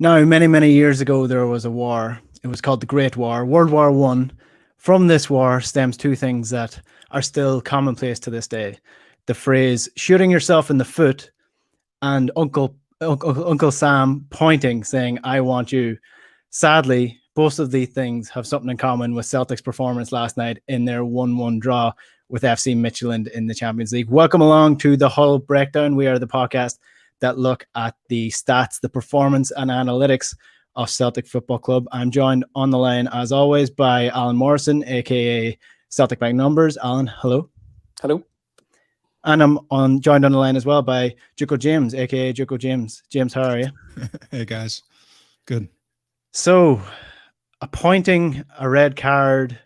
Now, many, many years ago, there was a war. It was called the Great War, World War One. From this war stems two things that are still commonplace to this day. The phrase shooting yourself in the foot and Uncle Sam pointing, saying, I want you. Sadly, both of these things have something in common with Celtic's performance last night in their 1-1 draw with FC Midtjylland in the Champions League. Welcome along to the Hull Breakdown. We are the podcast that look at the stats, the performance and analytics of Celtic Football Club. I'm joined on the line, as always, by Alan Morrison, aka Celtic Bank Numbers. Alan, hello. Hello. And I'm joined on the line as well by Juco James, aka Juco James. James, how are you? Hey guys, good. So, appointing a red card,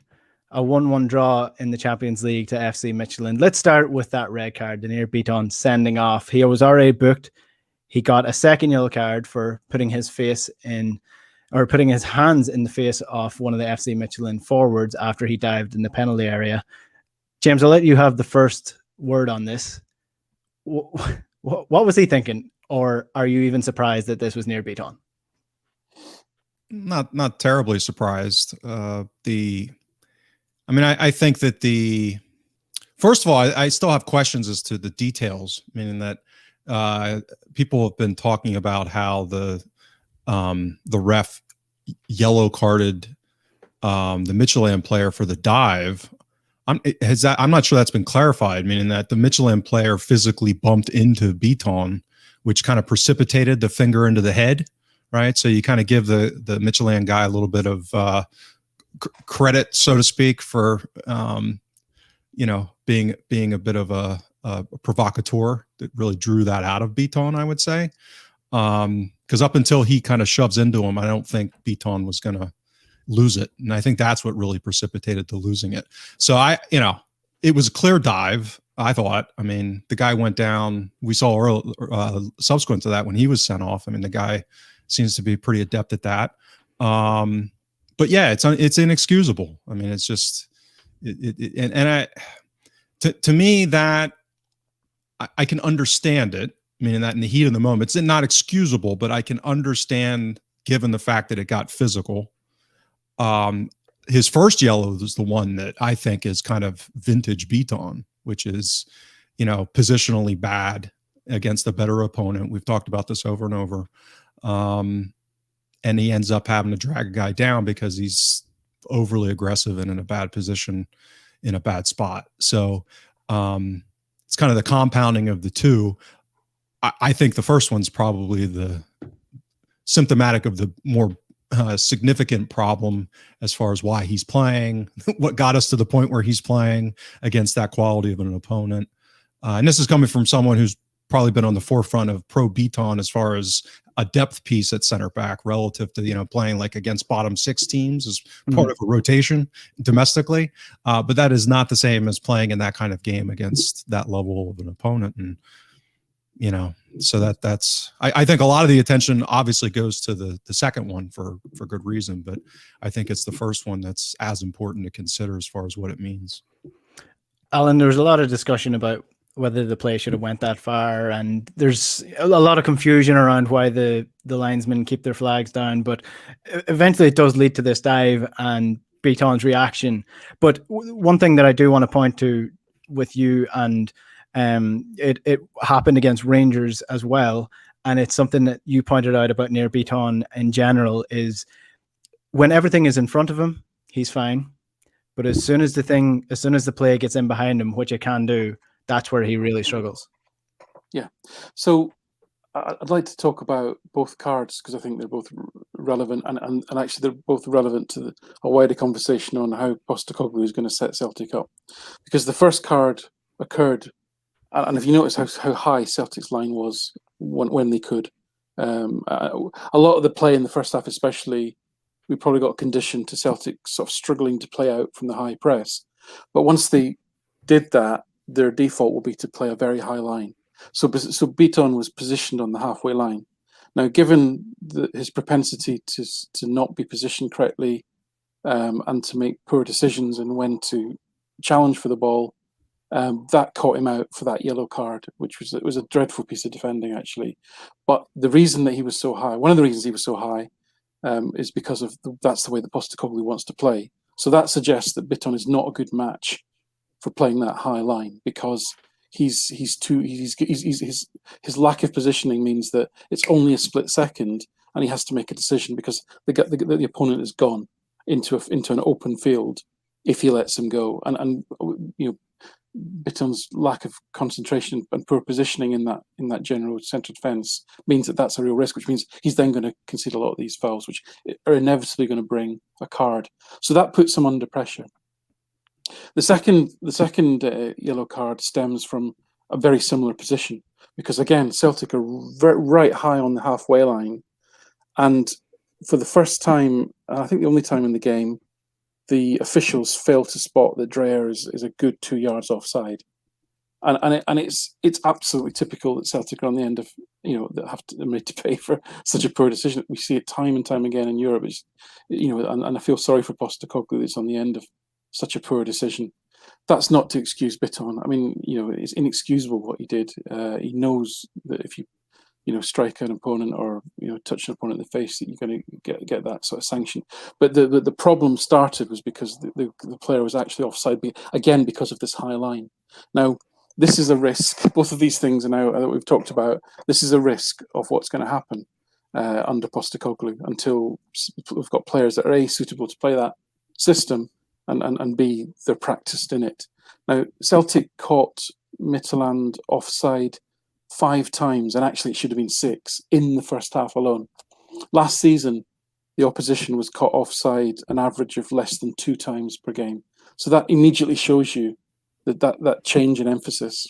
a 1-1 draw in the Champions League to FC Midtjylland. Let's start with that red card, the near Bitton sending off. He was already booked. He got a second yellow card for putting his hands in the face of one of the FC Midtjylland forwards after he dived in the penalty area. James, I'll let you have the first word on this. What was he thinking? Or are you even surprised that this was near Bitton? Not terribly surprised. I think that first of all, I still have questions as to the details, meaning that people have been talking about how the ref yellow carded the Midtjylland player for the dive. I'm not sure that's been clarified, meaning that the Midtjylland player physically bumped into Bitton, which kind of precipitated the finger into the head, right? So you kind of give the Midtjylland guy a little bit of credit, so to speak, for being a bit of a provocateur that really drew that out of Bitton, I would say. Because up until he kind of shoves into him, I don't think Bitton was going to lose it. And I think that's what really precipitated the losing it. So it was a clear dive, I thought. I mean, the guy went down. We saw early, subsequent to that when he was sent off. I mean, the guy seems to be pretty adept at that. But yeah, it's inexcusable. I mean, it's just, to me, that I can understand it, meaning that in the heat of the moment, it's not excusable, but I can understand given the fact that it got physical. His first yellow is the one that I think is kind of vintage Bitton, which is, positionally bad against a better opponent. We've talked about this over and over. And he ends up having to drag a guy down because he's overly aggressive and in a bad position in a bad spot. So it's kind of the compounding of the two. I think the first one's probably the symptomatic of the more significant problem as far as why he's playing, what got us to the point where he's playing against that quality of an opponent. And this is coming from someone who's probably been on the forefront of pro Bitton as far as a depth piece at center back relative to, playing like against bottom six teams as part of a rotation domestically. But that is not the same as playing in that kind of game against that level of an opponent. And, so that's, I think a lot of the attention obviously goes to the second one for good reason, but I think it's the first one that's as important to consider as far as what it means. Alan, there was a lot of discussion about whether the play should have went that far, and there's a lot of confusion around why the linesmen keep their flags down, but eventually it does lead to this dive and Bitton's reaction. But one thing that I do want to point to with you, and it happened against Rangers as well, and it's something that you pointed out about near Bitton in general, is when everything is in front of him, he's fine. But as soon as the play gets in behind him, which it can do, that's where he really struggles. Yeah. So I'd like to talk about both cards because I think they're both relevant, and actually they're both relevant to a wider conversation on how Postecoglou is going to set Celtic up. Because the first card occurred, and if you notice how high Celtic's line was when they could, a lot of the play in the first half especially, we probably got conditioned to Celtic sort of struggling to play out from the high press. But once they did that, their default will be to play a very high line. So Bitton was positioned on the halfway line. Now, given his propensity to not be positioned correctly and to make poor decisions and when to challenge for the ball, that caught him out for that yellow card, which was a dreadful piece of defending, actually. But the reason that he was so high, one of the reasons he was so high, is because of that's the way that Postecoglou wants to play. So that suggests that Bitton is not a good match for playing that high line, because his lack of positioning means that it's only a split second, and he has to make a decision because the opponent is gone into an open field if he lets him go. And Bitton's lack of concentration and poor positioning in that general centre defence means that that's a real risk, which means he's then going to concede a lot of these fouls, which are inevitably going to bring a card. So that puts him under pressure. The second yellow card stems from a very similar position, because again Celtic are right high on the halfway line, and for the first time, I think the only time in the game, the officials fail to spot that Dreyer is a good 2 yards offside, and it's absolutely typical that Celtic are on the end of that have to made to pay for such a poor decision. We see it time and time again in Europe. And I feel sorry for Postecoglou that's on the end of such a poor decision. That's not to excuse Bitton. I mean, it's inexcusable what he did. He knows that if you strike an opponent or touch an opponent in the face, that you're going to get that sort of sanction. But the problem started was because the player was actually offside again because of this high line. Now this is a risk. Both of these things are now that we've talked about. This is a risk of what's going to happen under Postecoglou until we've got players that are A, suitable to play that system, and B, they're practiced in it. Now Celtic caught Midtjylland offside 5 times, and actually it should have been 6 in the first half alone. Last season, the opposition was caught offside an average of less than 2 times per game. So that immediately shows you that change in emphasis.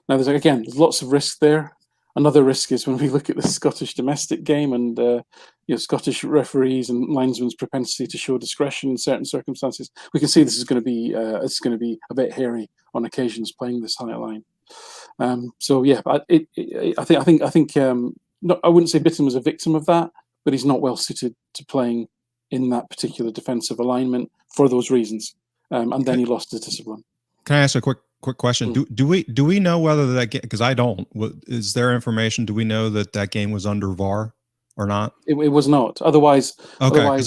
Now, there's lots of risk there. Another risk is when we look at the Scottish domestic game and Scottish referees and linesmen's propensity to show discretion in certain circumstances. We can see this is going to be a bit hairy on occasions playing this high line. So yeah, I think I wouldn't say Bitton was a victim of that, but he's not well suited to playing in that particular defensive alignment for those reasons. And then he lost his discipline. Can I ask a quick question? Do we know whether that game, because I don't, is there information? Do we know that game was under VAR or not? It was not. Otherwise, okay.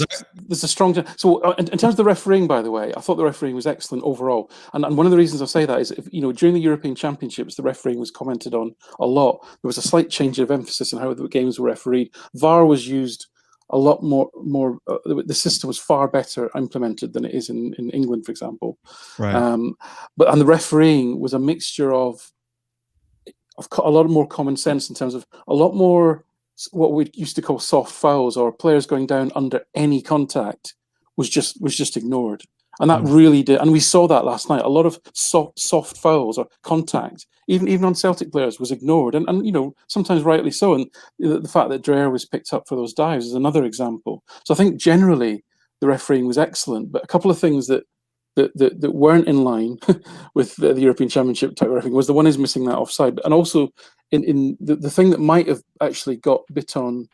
There's a strong. So in terms of the refereeing, by the way, I thought the refereeing was excellent overall. And one of the reasons I say that is, during the European Championships, the refereeing was commented on a lot. There was a slight change of emphasis in how the games were refereed. VAR was used a lot more. The system was far better implemented than it is in England, for example. Right. But the refereeing was a mixture of a lot more common sense in terms of a lot more what we used to call soft fouls, or players going down under any contact was just ignored. And that really did, and we saw that last night. A lot of soft fouls or contact, even on Celtic players, was ignored, and sometimes rightly so. And the fact that Dreyer was picked up for those dives is another example. So I think generally the refereeing was excellent, but a couple of things that weren't in line with the European Championship type refereeing was the one is missing that offside, and also in the thing that might have actually got Bitton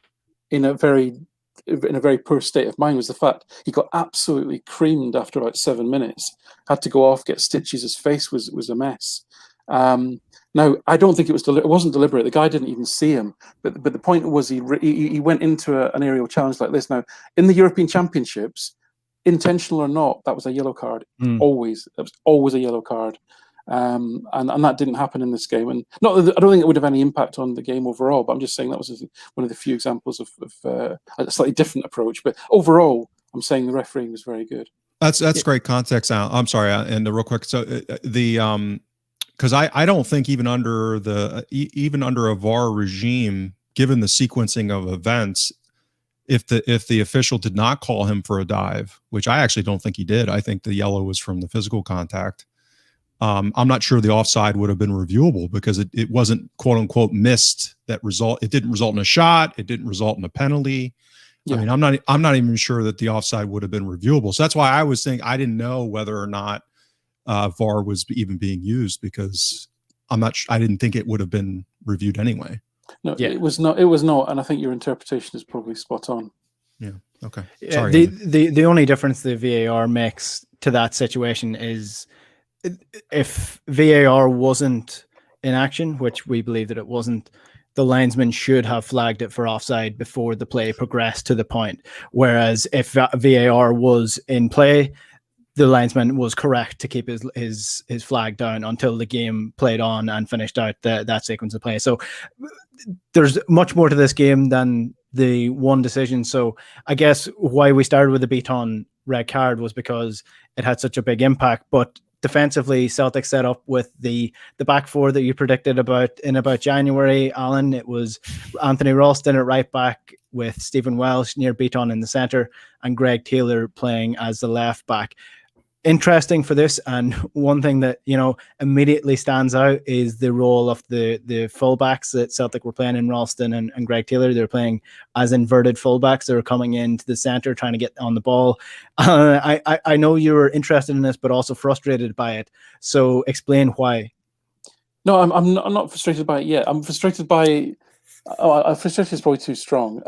in a very poor state of mind was the fact he got absolutely creamed after about 7 minutes. Had to go off, get stitches. His face was a mess. Now, I don't think it wasn't deliberate. The guy didn't even see him. But the point was he went into an aerial challenge like this. Now, in the European Championships, intentional or not, that was a yellow card. Always, that was always a yellow card. And that didn't happen in this game. And not that, I don't think it would have any impact on the game overall, but I'm just saying that was one of the few examples of a slightly different approach. But overall, I'm saying the refereeing was very good. That's great context. I'm sorry, and real quick. So because I don't think even under a VAR regime, given the sequencing of events, if the official did not call him for a dive, which I actually don't think he did, I think the yellow was from the physical contact. I'm not sure the offside would have been reviewable because it wasn't quote unquote missed. It didn't result in a shot. It didn't result in a penalty. Yeah. I mean, I'm not even sure that the offside would have been reviewable. So that's why I was saying I didn't know whether or not VAR was even being used, because I didn't think it would have been reviewed anyway. No, yeah. It was not. And I think your interpretation is probably spot on. Yeah. Okay. Sorry. The only difference the VAR makes to that situation is if VAR wasn't in action, which we believe that it wasn't, the linesman should have flagged it for offside before the play progressed to the point. Whereas if VAR was in play, the linesman was correct to keep his flag down until the game played on and finished out that sequence of play. So there's much more to this game than the one decision. So I guess why we started with the Bitton red card was because it had such a big impact. But defensively, Celtic set up with the back four that you predicted in about January, Alan. It was Anthony Ralston at right back with Stephen Welsh near Bitton in the centre and Greg Taylor playing as the left back. Interesting for this, and one thing that immediately stands out is the role of the fullbacks that Celtic were playing in Ralston and Greg Taylor. They're playing as inverted fullbacks. They're coming into the centre, trying to get on the ball. I know you were interested in this, but also frustrated by it. So explain why. No, I'm not frustrated by it yet. I'm frustrated by. Frustrated is probably too strong.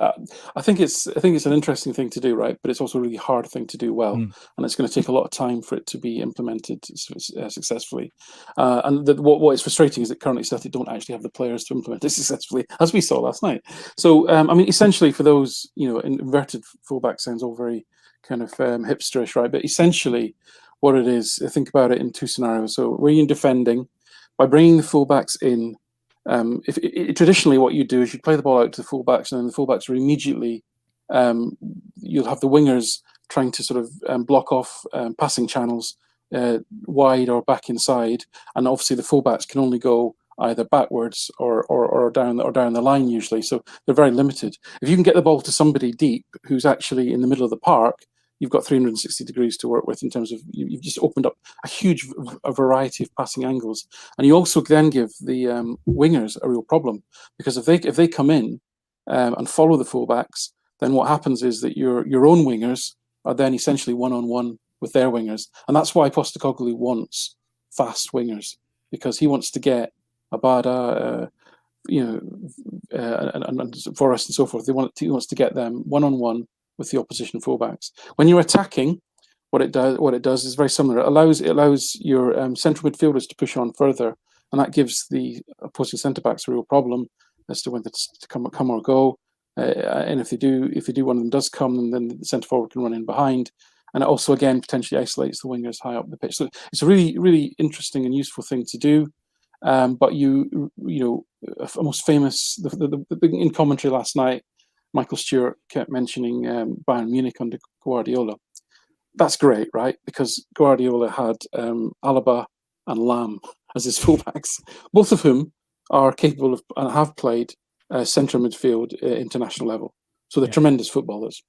I think it's an interesting thing to do, right? But it's also a really hard thing to do well, and it's going to take a lot of time for it to be implemented successfully. And what is frustrating is that currently Celtic don't actually have the players to implement it successfully, as we saw last night. So, essentially, for those, inverted fullback sounds all very kind of hipsterish, right? But essentially, what it is, think about it in two scenarios. So, where you're defending, by bringing the fullbacks in. Traditionally, what you do is you play the ball out to the fullbacks, and then the fullbacks are immediately. You'll have the wingers trying to sort of block off passing channels wide or back inside, and obviously the fullbacks can only go either backwards or down the line usually. So they're very limited. If you can get the ball to somebody deep who's actually in the middle of the park, you've got 360 degrees to work with in terms of you've just opened up a variety of passing angles, and you also then give the wingers a real problem, because if they come in and follow the fullbacks, then what happens is that your own wingers are then essentially one-on-one with their wingers, and that's why Postecoglou wants fast wingers, because he wants to get Abada, and Forrest and so forth. He wants to get them one-on-one with the opposition fullbacks. When you're attacking, what it does is very similar. It allows your central midfielders to push on further, and that gives the opposing centre backs a real problem as to when to come or go. And if they do, one of them does come, then the centre forward can run in behind, and it also again potentially isolates the wingers high up the pitch. So it's a really, really interesting and useful thing to do. But most famous in commentary last night, Michael Stewart kept mentioning Bayern Munich under Guardiola. That's great, right? Because Guardiola had Alaba and Lam as his fullbacks, both of whom are capable of and have played central midfield international level. So they're tremendous footballers.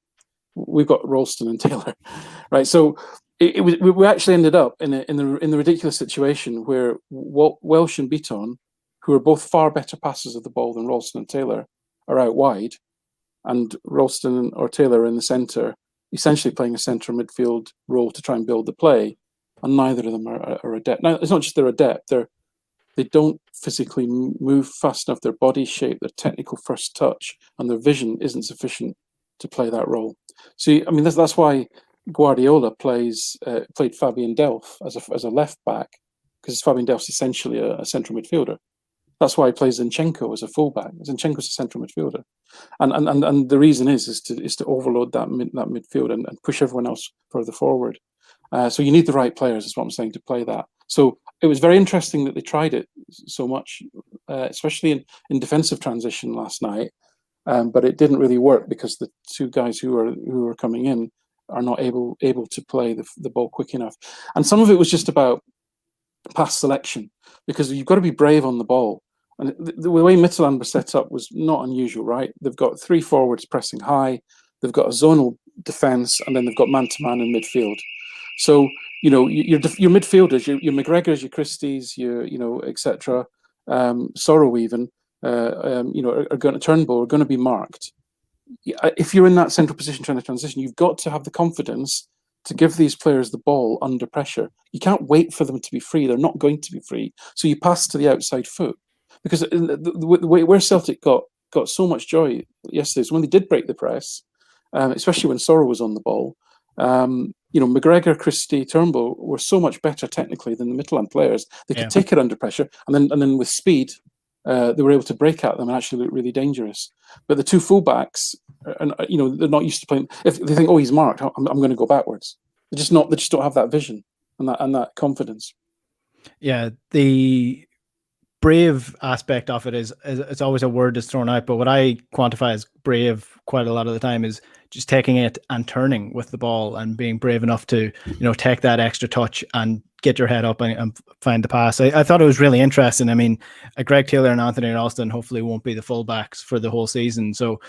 We've got Ralston and Taylor, right? So we actually ended up in the ridiculous situation where Welsh and Bitton, who are both far better passers of the ball than Ralston and Taylor, are out wide, and Ralston or Taylor in the centre, essentially playing a central midfield role to try and build the play, and neither of them are adept. Now, it's not just they're adept; they don't physically move fast enough. Their body shape, their technical first touch, and their vision isn't sufficient to play that role. So, that's why Guardiola played Fabian Delph as a left back, because Fabian Delph's essentially a central midfielder. That's why he plays Zinchenko as a fullback. Zinchenko's a central midfielder, and the reason is to overload that midfield and push everyone else further forward. So you need the right players, is what I'm saying, to play that. So it was very interesting that they tried it so much, especially in defensive transition last night. But it didn't really work because the two guys who are coming in are not able to play the ball quick enough, and some of it was just about pass selection, because you've got to be brave on the ball. And the way Midtjylland were set up was not unusual, right? They've got three forwards pressing high, they've got a zonal defence, and then they've got man-to-man in midfield. So, your midfielders, your McGregors, your Christies, your etc., Sorrow even, are going to Turnbull, are going to be marked. If you're in that central position trying to transition, you've got to have the confidence to give these players the ball under pressure. You can't wait for them to be free. They're not going to be free. So you pass to the outside foot. Because the way where Celtic got so much joy yesterday is when they did break the press, especially when Sorrow was on the ball. McGregor, Christie, Turnbull were so much better technically than the Midtjylland players. They could take it under pressure, and then with speed, they were able to break at them and actually look really dangerous. But the two fullbacks, they're not used to playing. If they think, oh, he's marked, I'm going to go backwards. They just don't have that vision and that confidence. Yeah, the brave aspect of it is it's always a word that's thrown out, but what I quantify as brave quite a lot of the time is just taking it and turning with the ball and being brave enough to take that extra touch and get your head up and find the pass. I thought it was really interesting. I mean, Greg Taylor and Anthony Ralston hopefully won't be the fullbacks for the whole season, so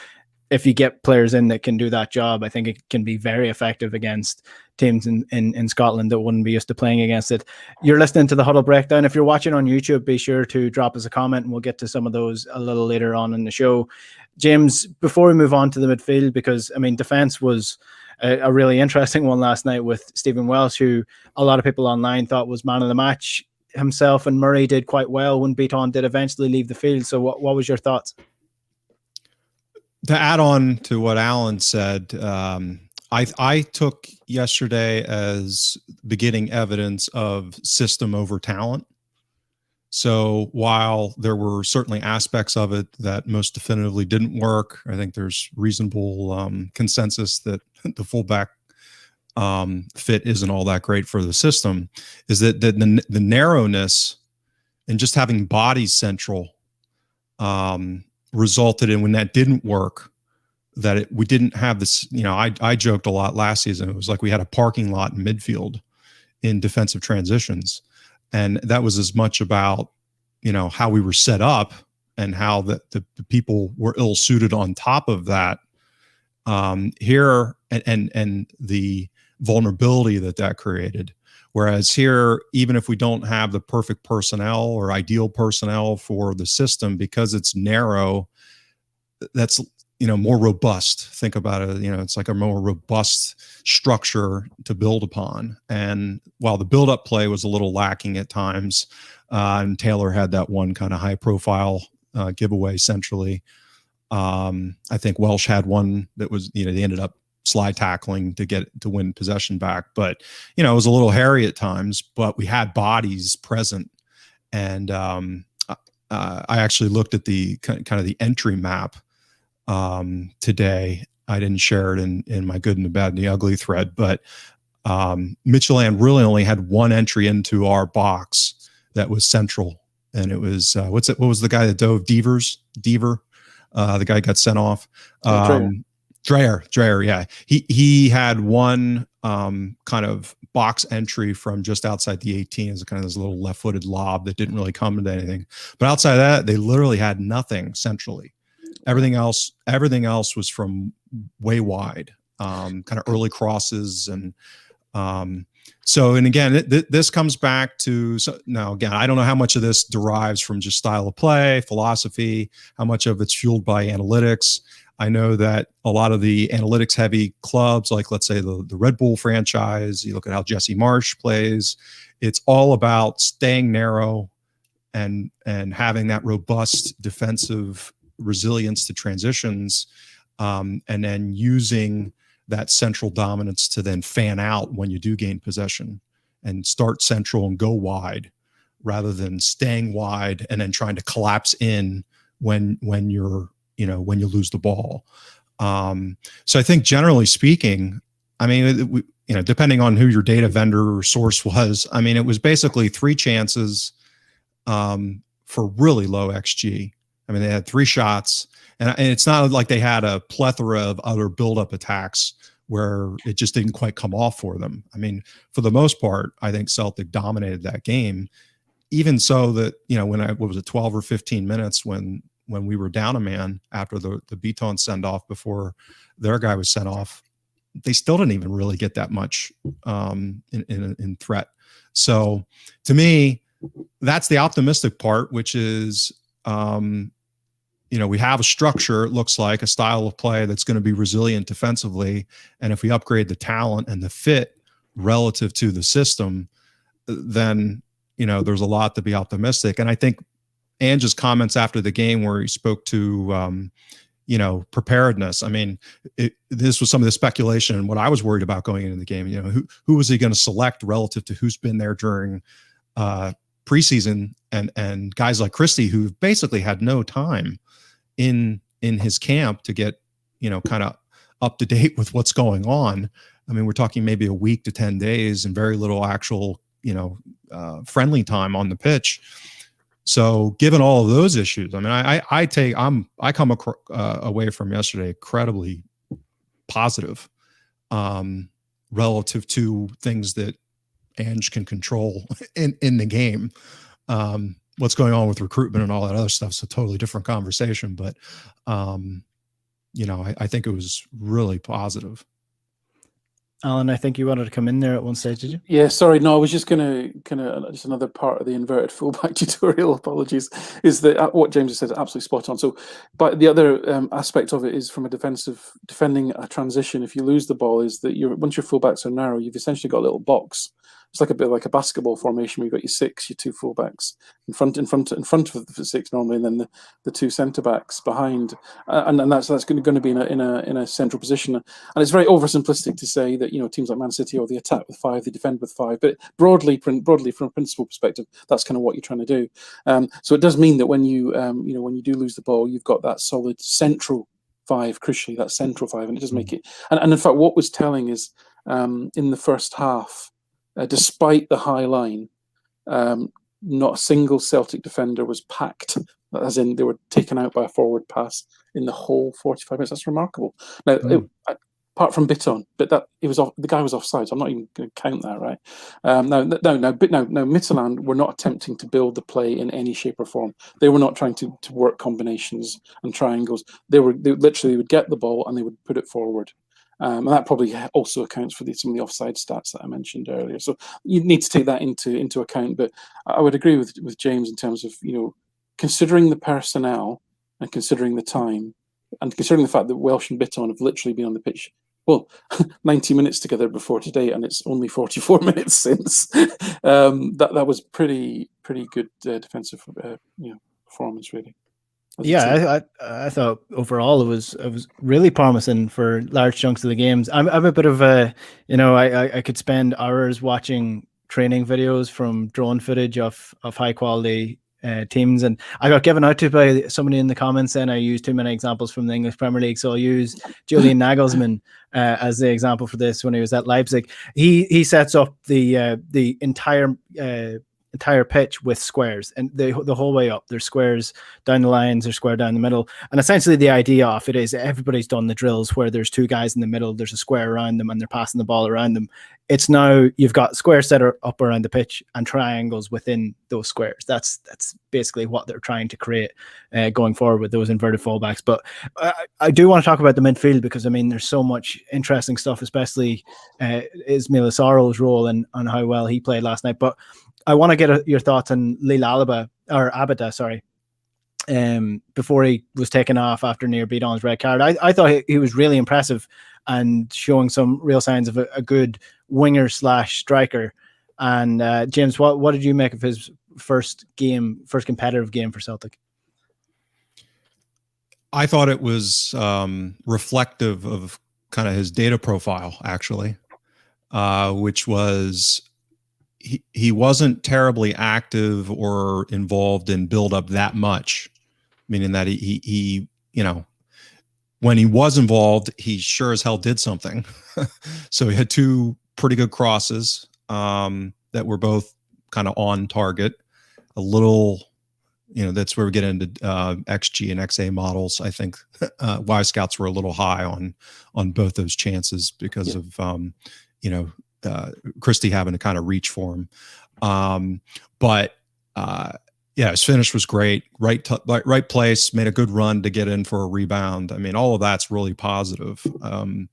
if you get players in that can do that job, I think it can be very effective against teams in Scotland that wouldn't be used to playing against it. You're listening to the Huddle Breakdown. If you're watching on YouTube, be sure to drop us a comment and we'll get to some of those a little later on in the show. James, before we move on to the midfield, because I mean, defense was a really interesting one last night with Stephen Welsh, who a lot of people online thought was man of the match. Himself and Murray did quite well when Bitton did eventually leave the field. So what was your thoughts? To add on to what Alan said, I took yesterday as beginning evidence of system over talent. So while there were certainly aspects of it that most definitively didn't work, I think there's reasonable consensus that the fullback fit isn't all that great for the system, is that the narrowness and just having bodies central resulted in, when that didn't work, that we didn't have this, I joked a lot last season. It was like we had a parking lot in midfield in defensive transitions. And that was as much about, how we were set up and how the people were ill suited on top of that here and the vulnerability that created. Whereas here, even if we don't have the perfect personnel or ideal personnel for the system, because it's narrow, that's, more robust. Think about it, it's like a more robust structure to build upon. And while the build-up play was a little lacking at times, and Taylor had that one kind of high-profile giveaway centrally, I think Welsh had one that was, they ended up slide tackling to win possession back. But, it was a little hairy at times, but we had bodies present. And I actually looked at the kind of the entry map today. I didn't share it in my good and the bad and the ugly thread, but Midtjylland really only had one entry into our box that was central. And it was, what was the guy that dove? Deaver, the guy got sent off. Dreyer, yeah. He had one kind of box entry from just outside the 18 as a kind of this little left-footed lob that didn't really come into anything. But outside of that, they literally had nothing centrally. Everything else was from way wide, kind of early crosses. And and again, this comes back to, now again, I don't know how much of this derives from just style of play, philosophy, how much of it's fueled by analytics. I know that a lot of the analytics heavy clubs, like let's say the Red Bull franchise, you look at how Jesse Marsch plays, it's all about staying narrow and having that robust defensive resilience to transitions, and then using that central dominance to then fan out when you do gain possession and start central and go wide rather than staying wide and then trying to collapse in when you're, when you lose the ball. So I think generally speaking, I mean, depending on who your data vendor or source was, I mean, it was basically 3 chances for really low XG. I mean, they had 3 shots, and it's not like they had a plethora of other build-up attacks where it just didn't quite come off for them. I mean, for the most part, I think Celtic dominated that game, even so that, what was it, 12 or 15 minutes when we were down a man after the Bitton send-off before their guy was sent off, they still didn't even really get that much in threat. So to me, that's the optimistic part, which is, we have a structure, it looks like a style of play that's going to be resilient defensively. And if we upgrade the talent and the fit relative to the system, then, there's a lot to be optimistic. And I think Ange's comments after the game where he spoke to, preparedness. I mean, this was some of the speculation and what I was worried about going into the game. Who was he going to select relative to who's been there during preseason, and guys like Christie, who basically had no time in his camp to get, kind of up to date with what's going on. I mean, we're talking maybe a week to 10 days and very little actual, friendly time on the pitch. So given all of those issues, I mean, I come away from yesterday incredibly positive, relative to things that Ange can control in the game. What's going on with recruitment and all that other stuff is a totally different conversation, but I think it was really positive. Alan, I think you wanted to come in there at one stage, did you? Yeah, sorry. No, I was just gonna just another part of the inverted fullback tutorial. Apologies. Is that what James has said is absolutely spot on. So, but the other aspect of it is from a defending a transition. If you lose the ball, is that once your fullbacks are narrow, you've essentially got a little box. It's like a bit like a basketball formation where you've got your six, your two fullbacks in front of the six normally, and then the two centre backs behind, and that's going to be in a central position. And it's very oversimplistic to say that teams like Man City or they attack with five, they defend with five, but broadly from a principal perspective, that's kind of what you're trying to do. So it does mean that when you when you do lose the ball, you've got that solid central five, crucially that central five, and it does make it. And in fact, what was telling is in the first half. Despite the high line, not a single Celtic defender was packed, as in they were taken out by a forward pass in the whole 45 minutes. That's remarkable. Now, apart from Bitton, but the guy was offside, so I'm not even going to count that, right? No, Midtjylland were not attempting to build the play in any shape or form. They were not trying to work combinations and triangles. They literally would get the ball and they would put it forward. And that probably also accounts for some of the offside stats that I mentioned earlier. So you need to take that into account. But I would agree with James in terms of considering the personnel and considering the time and considering the fact that Welsh and Bitton have literally been on the pitch 90 minutes together before today, and it's only 44 minutes since. That was pretty good defensive performance, really. Yeah, I thought overall it was really promising for large chunks of the games. I'm a bit of a, I could spend hours watching training videos from drone footage of high quality teams, and I got given out to by somebody in the comments saying I used too many examples from the English Premier League, so I'll use Julian Nagelsmann as the example for this. When he was at Leipzig, he sets up the entire pitch with squares, and the whole way up there's squares down the lines, there's square down the middle, and essentially the idea of it is everybody's done the drills where there's two guys in the middle, there's a square around them, and they're passing the ball around them. It's now you've got squares set up around the pitch and triangles within those squares. That's basically what they're trying to create going forward with those inverted fullbacks. But I do want to talk about the midfield, because I mean there's so much interesting stuff, especially Ismail Assaro's role and how well he played last night. But I want to get your thoughts on Liel Abada, before he was taken off after near Bitton's red card. I thought he was really impressive and showing some real signs of a good winger / striker. And James, what did you make of his first competitive game for Celtic? I thought it was reflective of kind of his data profile, actually, which was he wasn't terribly active or involved in build up that much, meaning that he when he was involved, he sure as hell did something. So he had two pretty good crosses that were both kind of on target. A little, that's where we get into XG and XA models. I think Y Scouts were a little high on both those chances because of Christie having to kind of reach for him. But his finish was great. Right place, made a good run to get in for a rebound. I mean, all of that's really positive. Kind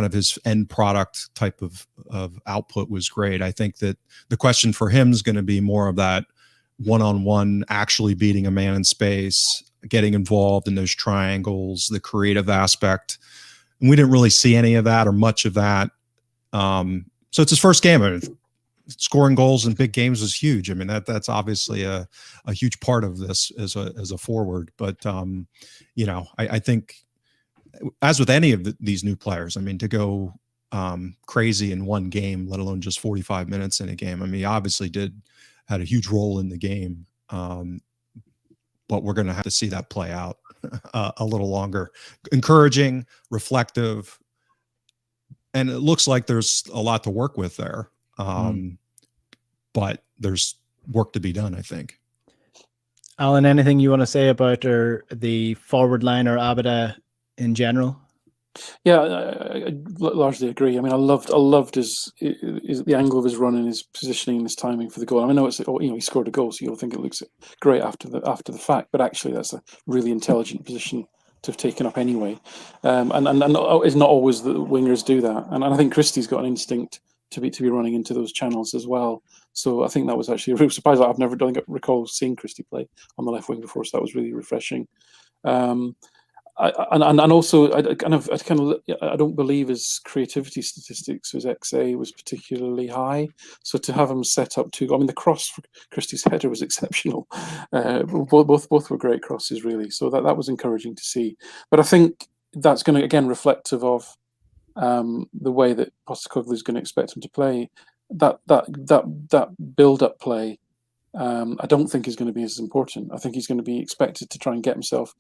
of his end product type of output was great. I think that the question for him is going to be more of that one-on-one, actually beating a man in space, getting involved in those triangles, the creative aspect. And we didn't really see any of that or much of that. So it's his first game. scoring goals in big games is huge. I mean, that's obviously a huge part of this as a forward. But I think, as with any of these new players, I mean, to go crazy in one game, let alone just 45 minutes in a game. I mean, he obviously had a huge role in the game, but we're going to have to see that play out a little longer. Encouraging, reflective, and it looks like there's a lot to work with there. But there's work to be done, I think. Alan, anything you want to say about the forward line or Abada in general? Yeah, I largely agree. I mean, I loved his the angle of his run and his positioning and his timing for the goal. I know he scored a goal, so you'll think it looks great after the fact, but actually that's a really intelligent position to have taken up anyway. And it's not always that wingers do that. And I think Christie's got an instinct to be running into those channels as well. So I think that was actually a real surprise. I've never recall seeing Christie play on the left wing before, so that was really refreshing. And also, I don't believe his creativity statistics, his XA was particularly high. So to have him set up the cross for Christie's header was exceptional. Both were great crosses, really. So that was encouraging to see. But I think that's going to, again, reflective of the way that Postecoglou is going to expect him to play. That build-up play, I don't think is going to be as important. I think he's going to be expected to try and get himself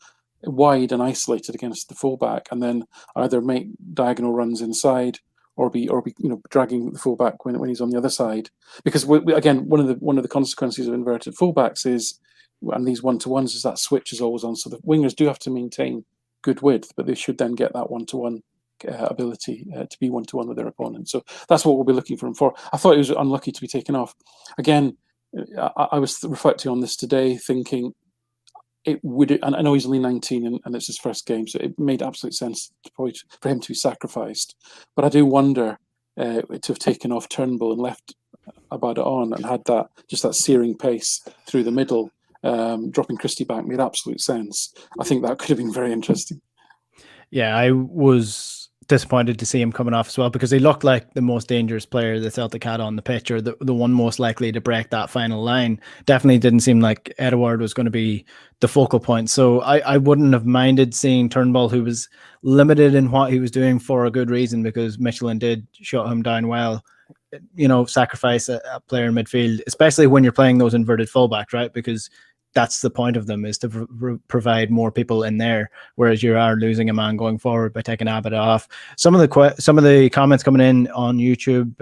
wide and isolated against the fullback, and then either make diagonal runs inside or be dragging the fullback when he's on the other side. Because again, one of the consequences of inverted fullbacks is, and these 1-to-1s, is that switch is always on. So the wingers do have to maintain good width, but they should then get that 1-to-1 ability to be 1-to-1 with their opponent. So that's what we'll be looking for him for. I thought he was unlucky to be taken off. Again, I was reflecting on this today, thinking it would, and I know he's only 19 and it's his first game, so it made absolute sense for him to be sacrificed. But I do wonder to have taken off Turnbull and left Abada on and had that searing pace through the middle, dropping Christie back made absolute sense. I think that could have been very interesting. Yeah, I was disappointed to see him coming off as well, because he looked like the most dangerous player the Celtic had on the pitch, or the one most likely to break that final line. Definitely didn't seem like Edouard was going to be the focal point. So I wouldn't have minded seeing Turnbull, who was limited in what he was doing for a good reason, because Midtjylland did shut him down well, sacrifice a player in midfield, especially when you're playing those inverted fullbacks, right? Because that's the point of them, is to provide more people in there, whereas you are losing a man going forward by taking Abada off. Some of the comments coming in on YouTube,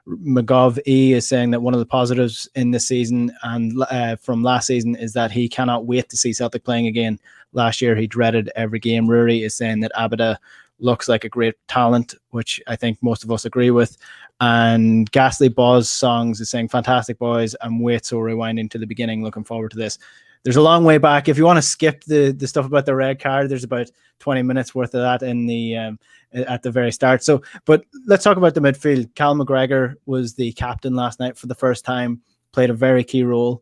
McGov E is saying that one of the positives in this season and from last season is that he cannot wait to see Celtic playing again. Last year he dreaded every game. Rory is saying that Abada looks like a great talent, which I think most of us agree with. And Ghastly Buzz Songs is saying, fantastic boys, I'm wait so rewinding to the beginning, looking forward to this. There's a long way back. If you want to skip the stuff about the red card, there's about 20 minutes worth of that in the at the very start. So, but let's talk about the midfield. Cal McGregor was the captain last night for the first time, played a very key role.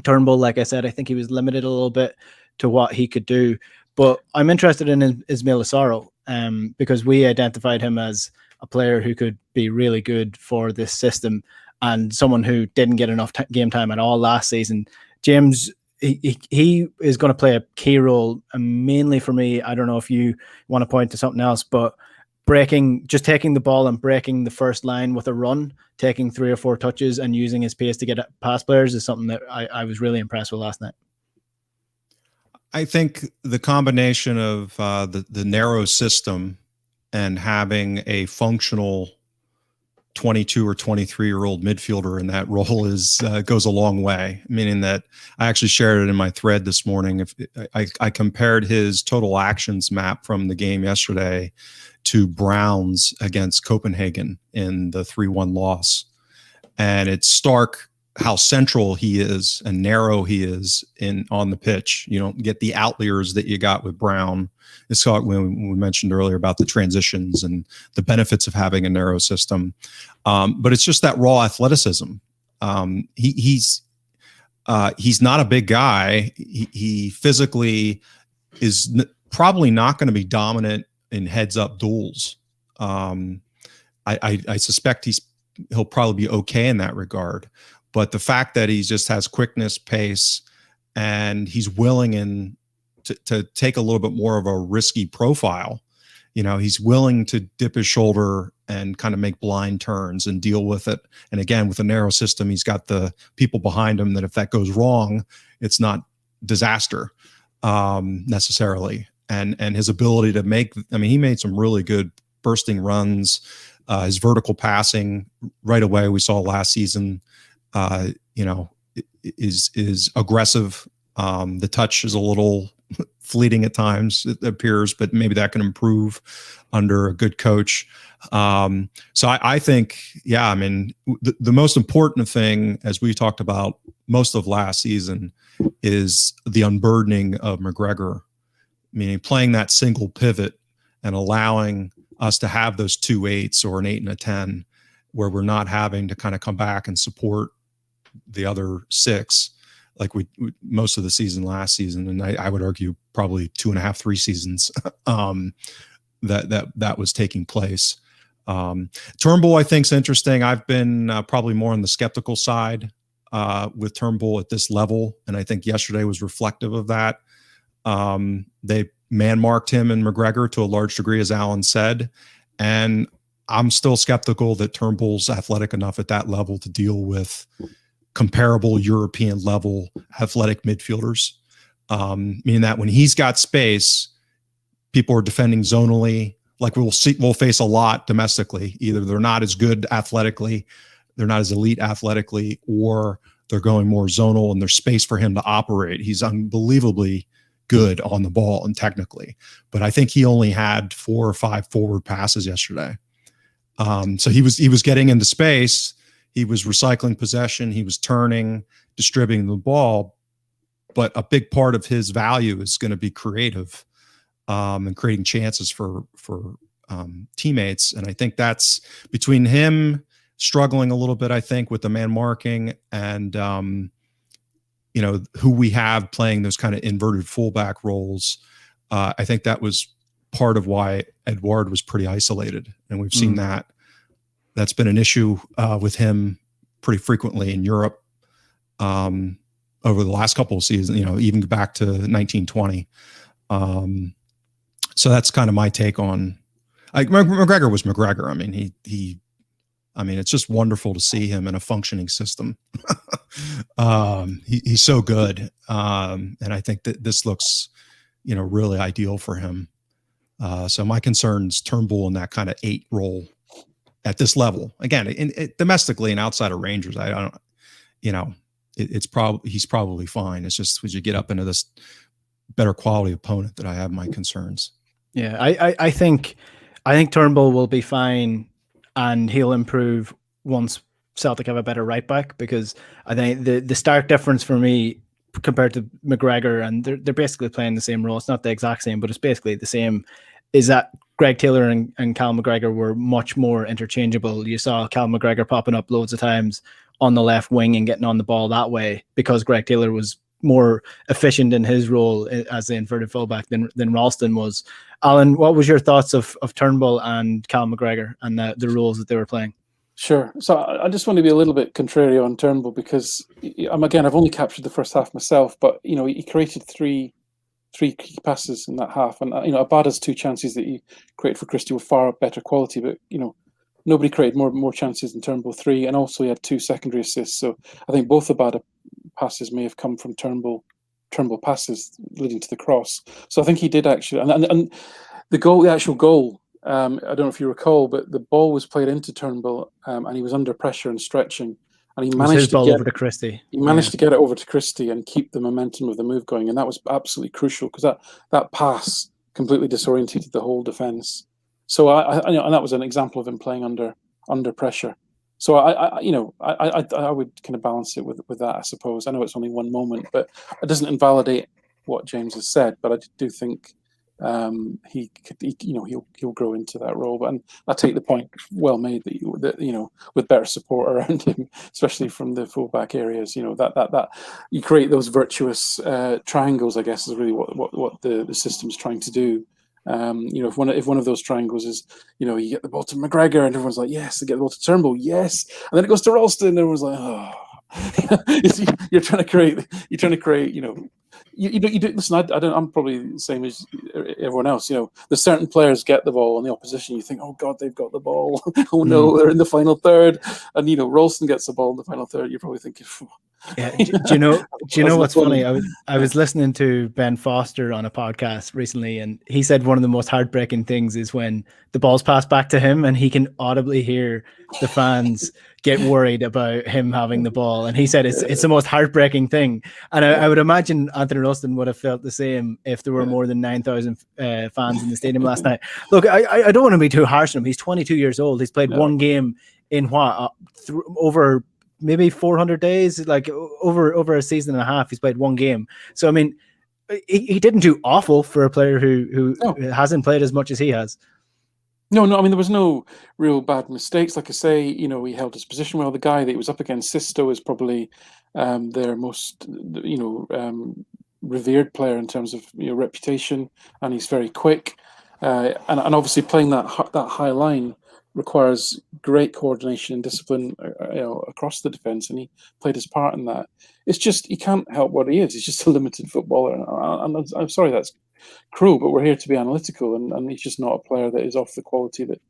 Turnbull, like I said, I think he was limited a little bit to what he could do. But I'm interested in Ismail Assaro, because we identified him as a player who could be really good for this system, and someone who didn't get enough game time at all last season. James, he is going to play a key role, and mainly for me, I don't know if you want to point to something else, but just taking the ball and breaking the first line with a run, taking 3 or 4 touches and using his pace to get past players is something that I was really impressed with last night. I think the combination of the narrow system and having a functional 22 or 23-year-old midfielder in that role goes a long way. Meaning that I actually shared it in my thread this morning. If I compared his total actions map from the game yesterday to Brown's against Copenhagen in the 3-1 loss, and it's stark how central he is and narrow he is on the pitch. You don't get the outliers that you got with Brown. It's when we mentioned earlier about the transitions and the benefits of having a narrow system. But it's just that raw athleticism. He's not a big guy. He physically is probably not going to be dominant in heads-up duels. I suspect he's he'll probably be okay in that regard. But the fact that he just has quickness, pace, and he's willing to take a little bit more of a risky profile. He's willing to dip his shoulder and kind of make blind turns and deal with it. And again, with a narrow system, he's got the people behind him that if that goes wrong, it's not disaster necessarily. And his ability to he made some really good bursting runs. His vertical passing right away, we saw last season, is aggressive. The touch is a little fleeting at times, it appears, but maybe that can improve under a good coach. So I think, the most important thing, as we talked about most of last season, is the unburdening of McGregor, meaning playing that single pivot and allowing us to have those 2 8s or an 8 and a 10, where we're not having to kind of come back and support the other 6 like we most of the season last season, and I would argue probably 2.5, 3 seasons that was taking place. Turnbull, I think, is interesting. I've been probably more on the skeptical side with Turnbull at this level, and I think yesterday was reflective of that. They man-marked him and McGregor to a large degree, as Alan said, and I'm still skeptical that Turnbull's athletic enough at that level to deal with comparable European level athletic midfielders, meaning that when he's got space, people are defending zonally. Like we'll face a lot domestically. Either they're not as good athletically, they're not as elite athletically, or they're going more zonal and there's space for him to operate. He's unbelievably good on the ball and technically, but I think he only had 4 or 5 forward passes yesterday. So he was getting into space. He was recycling possession. He was turning, distributing the ball. But a big part of his value is going to be creative and creating chances for teammates. And I think that's between him struggling a little bit, I think, with the man marking and, who we have playing those kind of inverted fullback roles. I think that was part of why Edouard was pretty isolated. And we've seen that. That's been an issue with him pretty frequently in Europe over the last couple of seasons, even back to 1920. So that's kind of my take on McGregor was McGregor. It's just wonderful to see him in a functioning system. He's so good. And I think that this looks, really ideal for him. So my concern's Turnbull in that kind of 8 role at this level. Again, domestically and outside of Rangers, I don't, he's probably fine. It's just as you get up into this better quality opponent that I have my concerns. Yeah, I think Turnbull will be fine and he'll improve once Celtic have a better right back, because I think the stark difference for me compared to McGregor, and they're basically playing the same role. It's not the exact same, but it's basically the same, is that Greg Taylor and Cal McGregor were much more interchangeable. You saw Cal McGregor popping up loads of times on the left wing and getting on the ball that way because Greg Taylor was more efficient in his role as the inverted fullback than Ralston was. Alan, what was your thoughts of Turnbull and Cal McGregor and the roles that they were playing? Sure. So I just want to be a little bit contrary on Turnbull because, I've only captured the first half myself, but, he created three key passes in that half. And, Abada's 2 chances that he created for Christie were far better quality, but, nobody created more chances than Turnbull 3. And also he had 2 secondary assists. So I think both Abada passes may have come from Turnbull passes leading to the cross. So I think he did actually, and the actual goal, I don't know if you recall, but the ball was played into Turnbull, and he was under pressure and stretching, and he managed to get over to Christie. He managed to get it over to Christie and keep the momentum of the move going, and that was absolutely crucial because that pass completely disorientated the whole defense. So and that was an example of him playing under pressure. So I would kind of balance it with that, I suppose. I know it's only one moment, but it doesn't invalidate what James has said. But I do think he'll grow into that role. But I take the point well made that with better support around him, especially from the fullback areas, that you create those virtuous triangles. I guess is really what the system's trying to do. If one of those triangles is, you get the ball to McGregor, and everyone's like, yes. They get the ball to Turnbull, yes. And then it goes to Ralston, and everyone's like, oh. You're trying to create. You do. Listen, I'm probably the same as everyone else. There's certain players get the ball on the opposition. You think, oh God, they've got the ball. Oh no, they're in the final third. And Ralston gets the ball in the final third. You're probably thinking, yeah. Do you know what's funny? I was listening to Ben Foster on a podcast recently, and he said one of the most heartbreaking things is when the ball's passed back to him, and he can audibly hear the fans get worried about him having the ball. And he said it's the most heartbreaking thing. And I would imagine Anthony Ralston would have felt the same if there were more than 9,000 fans in the stadium last night. Look, I don't want to be too harsh on him. He's 22 years old. He's played one game in over maybe 400 days, like over a season and a half. He's played one game. So, I mean, he didn't do awful for a player who hasn't played as much as he has. No. I mean, there was no real bad mistakes. Like I say, he held his position well. The guy that he was up against, Sisto, is probably their most, revered player in terms of reputation, and he's very quick. And obviously playing that high line requires great coordination and discipline, across the defence, and he played his part in that. It's just he can't help what he is. He's just a limited footballer, and I'm sorry that's cruel, but we're here to be analytical, and he's just not a player that is of the quality that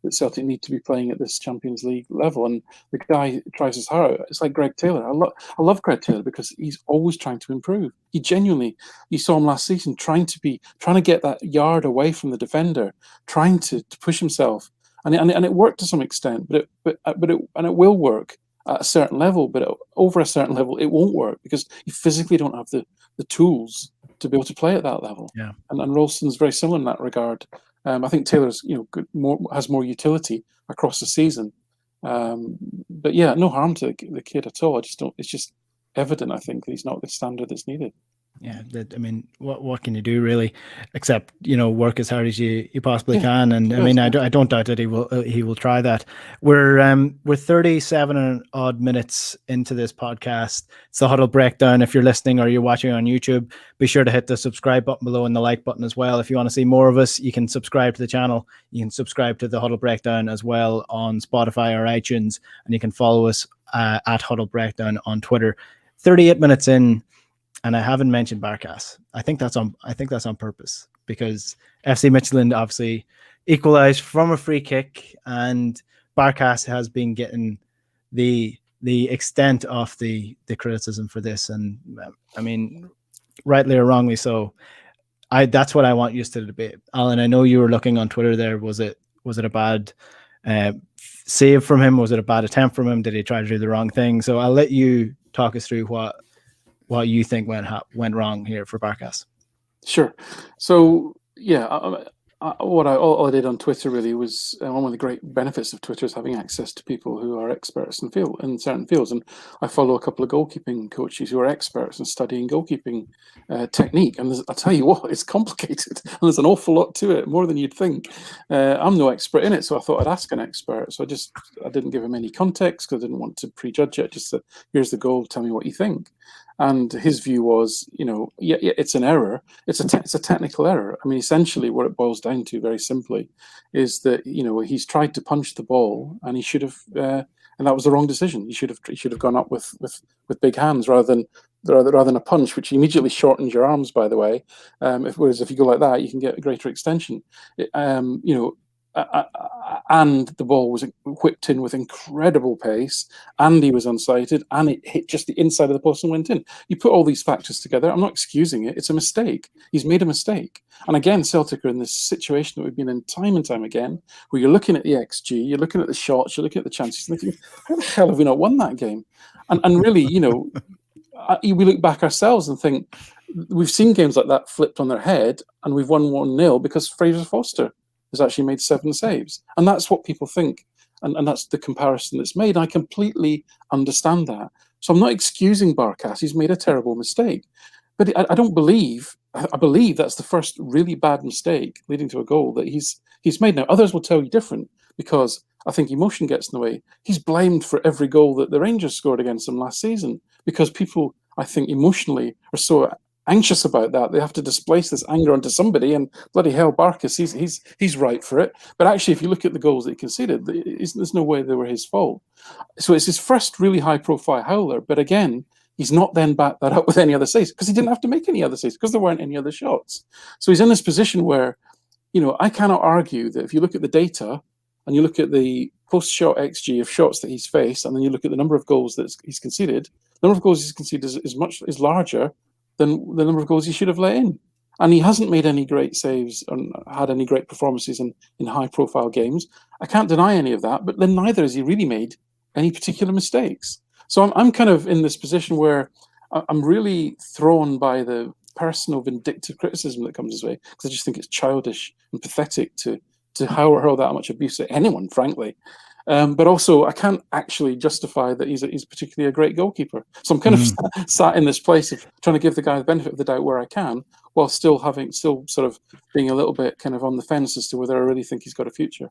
Celtic need to be playing at this Champions League level. And the guy tries his heart out. It's like Greg Taylor. I love Greg Taylor because he's always trying to improve. He genuinely, you saw him last season trying to get that yard away from the defender, trying to push himself, and it worked to some extent. But it will work at a certain level. But over a certain level, it won't work because you physically don't have the tools to be able to play at that level. Yeah. And Ralston's very similar in that regard. I think Taylor's has more utility across the season, but yeah, no harm to the kid at all. It's just evident, I think, that he's not the standard that's needed. Yeah, I mean, what can you do really, except work as hard as you possibly can. And I mean, I don't doubt that he will try that. We're 37 and odd minutes into this podcast. It's the Huddle Breakdown. If you're listening or you're watching on YouTube, be sure to hit the subscribe button below and the like button as well. If you want to see more of us, you can subscribe to the channel. You can subscribe to the Huddle Breakdown as well on Spotify or iTunes, and you can follow us at Huddle Breakdown on Twitter. 38 minutes in. And I haven't mentioned Barkas. I think that's on purpose because FC Midtjylland obviously equalized from a free kick, and Barkas has been getting the extent of the criticism for this. And I mean, rightly or wrongly so. That's what I want you to debate, Alan. I know you were looking on Twitter there. Was it a bad save from him? Was it a bad attempt from him? Did he try to do the wrong thing? So I'll let you talk us through what you think went wrong here for Barkas. Sure. So yeah, all I did on Twitter really was one of the great benefits of Twitter is having access to people who are experts in certain fields. And I follow a couple of goalkeeping coaches who are experts in studying goalkeeping technique. And I'll tell you what, it's complicated, and there's an awful lot to it, more than you'd think. I'm no expert in it, so I thought I'd ask an expert. So I didn't give him any context because I didn't want to prejudge it. Just said, here's the goal, tell me what you think. And his view was, it's an error. It's a technical error. I mean, essentially, what it boils down to, very simply, is that he's tried to punch the ball, and he should have, and that was the wrong decision. He should have gone up with big hands rather than a punch, which immediately shortens your arms. By the way, whereas if you go like that, you can get a greater extension. And the ball was whipped in with incredible pace, and he was unsighted, and it hit just the inside of the post and went in. You put all these factors together, I'm not excusing it, it's a mistake. He's made a mistake. And again, Celtic are in this situation that we've been in time and time again, where you're looking at the XG, you're looking at the shots, you're looking at the chances, and thinking, how the hell have we not won that game? And really, we look back ourselves and think, we've seen games like that flipped on their head, and we've won 1-0 because Fraser Foster has actually made 7 saves. And that's what people think. And that's the comparison that's made. I completely understand that. So I'm not excusing Barkas. He's made a terrible mistake. But I believe that's the first really bad mistake leading to a goal that he's made. Now, others will tell you different because I think emotion gets in the way. He's blamed for every goal that the Rangers scored against him last season because people, I think, emotionally are so anxious about that. They have to displace this anger onto somebody, and bloody hell, Barkas, he's right for it. But actually, if you look at the goals that he conceded, there's no way they were his fault. So it's his first really high-profile howler. But again, he's not then backed that up with any other saves, because he didn't have to make any other saves because there weren't any other shots. So he's in this position where, I cannot argue that if you look at the data and you look at the post-shot XG of shots that he's faced, and then you look at the number of goals that he's conceded, the number of goals he's conceded is larger than the number of goals he should have let in. And he hasn't made any great saves and had any great performances in high-profile games. I can't deny any of that, but then neither has he really made any particular mistakes. So I'm kind of in this position where I'm really thrown by the personal vindictive criticism that comes his way, because I just think it's childish and pathetic to hurl that much abuse at anyone, frankly. But also, I can't actually justify that he's particularly a great goalkeeper. So I'm kind of sat in this place of trying to give the guy the benefit of the doubt where I can, while still sort of being a little bit kind of on the fence as to whether I really think he's got a future.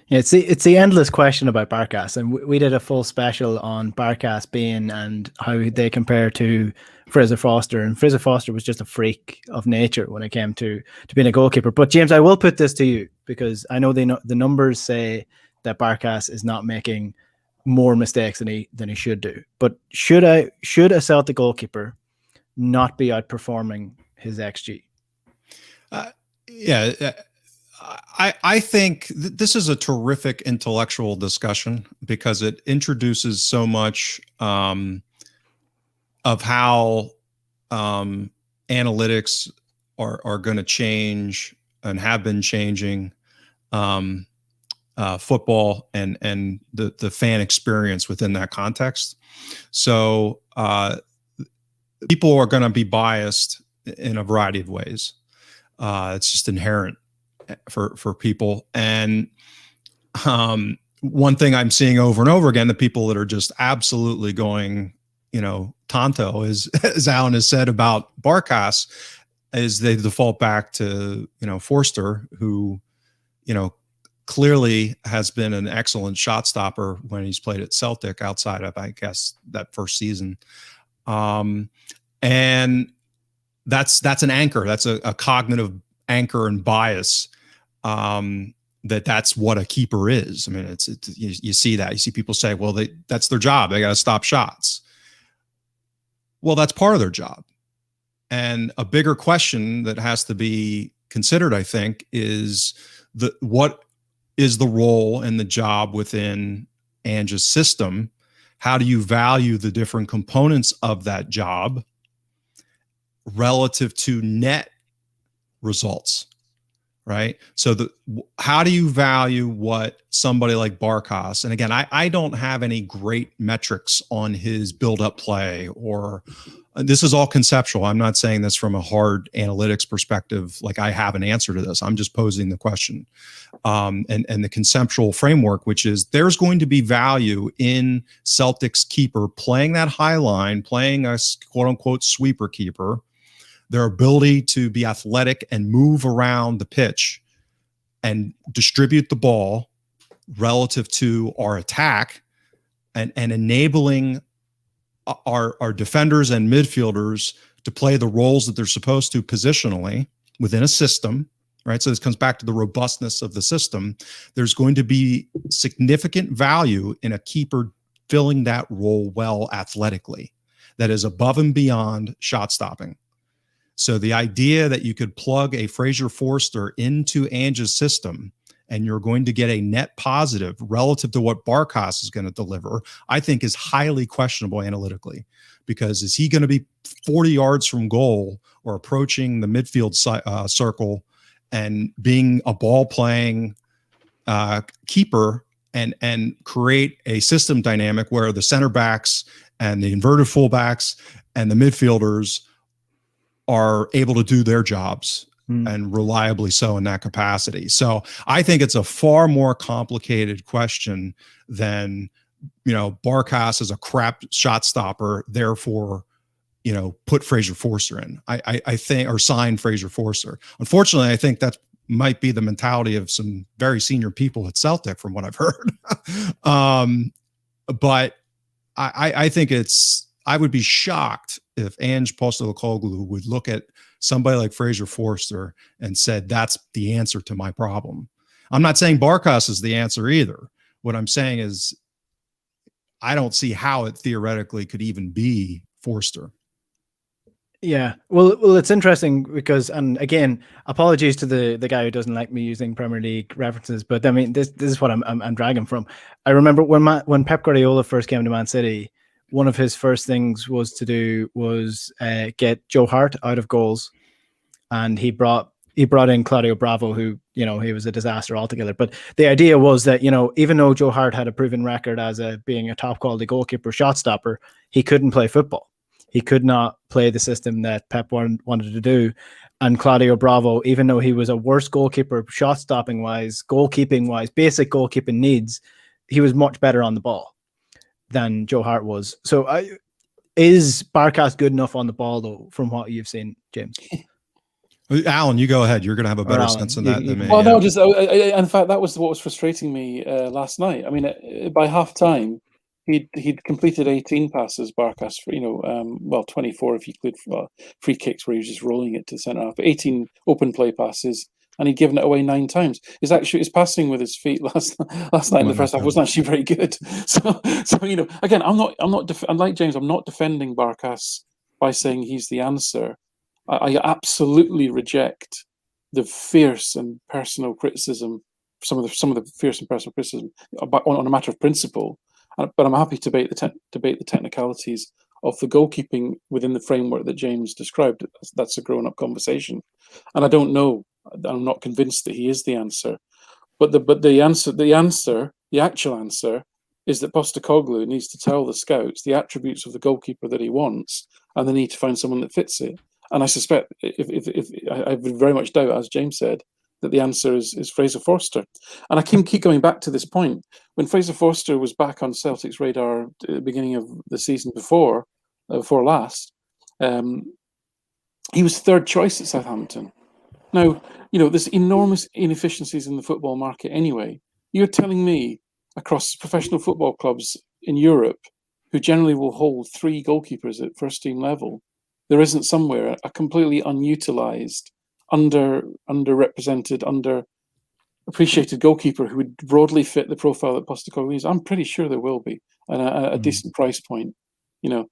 Yeah, it's the endless question about Barkas, and we did a full special on Barkas being and how they compare to Fraser Foster, and Fraser Foster was just a freak of nature when it came to being a goalkeeper. But James, I will put this to you, because I know the numbers say that Barkas is not making more mistakes than he should do. But should a Celtic goalkeeper not be outperforming his XG? I think this is a terrific intellectual discussion, because it introduces so much of how analytics are going to change and have been changing football and the fan experience within that context. So people are going to be biased in a variety of ways. It's just inherent for people. And one thing I'm seeing over and over again, the people that are just absolutely going, tonto, is, as Alan has said about Barkas, is they default back to, Forster, who, clearly has been an excellent shot stopper when he's played at Celtic, outside of, I guess, that first season. And that's an anchor. That's a cognitive anchor and bias. That's what a keeper is. I mean, you see that. You see people say, well, that's their job. They got to stop shots. Well, that's part of their job. And a bigger question that has to be considered, I think, is what is the role and the job within Ange's system? How do you value the different components of that job relative to net results? Right. So how do you value what somebody like Barkas, and again, I don't have any great metrics on his build-up play, or this is all conceptual. I'm not saying this from a hard analytics perspective, like I have an answer to this. I'm just posing the question, and the conceptual framework, which is there's going to be value in Celtic's keeper playing that high line, playing a quote unquote sweeper keeper, their ability to be athletic and move around the pitch and distribute the ball relative to our attack, and enabling our defenders and midfielders to play the roles that they're supposed to positionally within a system, right? So this comes back to the robustness of the system. There's going to be significant value in a keeper filling that role well athletically, that is above and beyond shot stopping. So the idea that you could plug a Fraser Forster into Ange's system and you're going to get a net positive relative to what Barkas is going to deliver, I think is highly questionable analytically, because is he going to be 40 yards from goal or approaching the midfield circle and being a ball playing keeper and create a system dynamic where the center backs and the inverted fullbacks and the midfielders are able to do their jobs and reliably so in that capacity. So I think it's a far more complicated question than, Barkas is a crap shot stopper, therefore, put Fraser Forster in. I think, or sign Fraser Forster. Unfortunately, I think that might be the mentality of some very senior people at Celtic, from what I've heard. But I think it's I would be shocked if Ange Postecoglou would look at somebody like Fraser Forster and said, that's the answer to my problem. I'm not saying Barkas is the answer either. What I'm saying is I don't see how it theoretically could even be Forster. Yeah, well, it's interesting because, and again, apologies to the guy who doesn't like me using Premier League references, but I mean, this is what I'm dragging from. I remember when Pep Guardiola first came to Man City, one of his first things was get Joe Hart out of goals, and he brought in Claudio Bravo, who, you know, he was a disaster altogether. But the idea was that, you know, even though Joe Hart had a proven record as being a top quality goalkeeper, shot stopper, he couldn't play football. He could not play the system that Pep wanted to do. And Claudio Bravo, even though he was a worse goalkeeper, shot stopping wise, goalkeeping wise, basic goalkeeping needs, he was much better on the ball than Joe Hart was. So is Barkas good enough on the ball, though, from what you've seen, James? Alan, you go ahead. You're going to have a better sense of that than me. Well, no, just in fact, that was what was frustrating me last night. I mean, by half time, he'd completed 18 passes, Barkas, for, 24 if you include free kicks where he was just rolling it to the centre half, but 18 open play passes, and he'd given it away 9 times. His passing with his feet last night in the first half wasn't actually very good. So again, I'm not unlike James, I'm not defending Barkas by saying he's the answer. I absolutely reject the fierce and personal criticism, some of the fierce and personal criticism on a matter of principle. But I'm happy to debate the technicalities of the goalkeeping within the framework that James described. That's a grown-up conversation, and I don't know. I'm not convinced that he is the answer. But the actual answer is that Postecoglou needs to tell the scouts the attributes of the goalkeeper that he wants, and they need to find someone that fits it. And I suspect, if I would very much doubt, as James said, that the answer is Fraser Forster. And I keep going back to this point. When Fraser Forster was back on Celtic's radar at the beginning of the season before last, he was third choice at Southampton. Now, there's enormous inefficiencies in the football market anyway. You're telling me across professional football clubs in Europe, who generally will hold 3 goalkeepers at first team level, there isn't somewhere a completely unutilized, underrepresented, underappreciated goalkeeper who would broadly fit the profile that Postecoglou is? I'm pretty sure there will be, and a decent price point.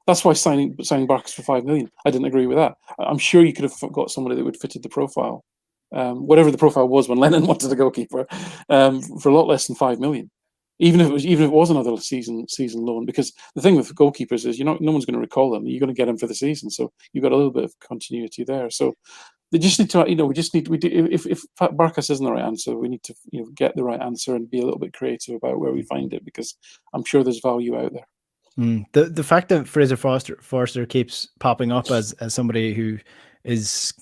That's why signing Barkas for 5 million, I didn't agree with that. I'm sure you could have got somebody that would fitted the profile, whatever the profile was when Lennon wanted a goalkeeper, for a lot less than 5 million. Even if it was another season loan, because the thing with goalkeepers is no one's going to recall them. You're going to get them for the season, so you've got a little bit of continuity there. So they just need to, if Barkas isn't the right answer, we need to get the right answer and be a little bit creative about where we find it, because I'm sure there's value out there. The fact that Fraser Forster keeps popping up as somebody who is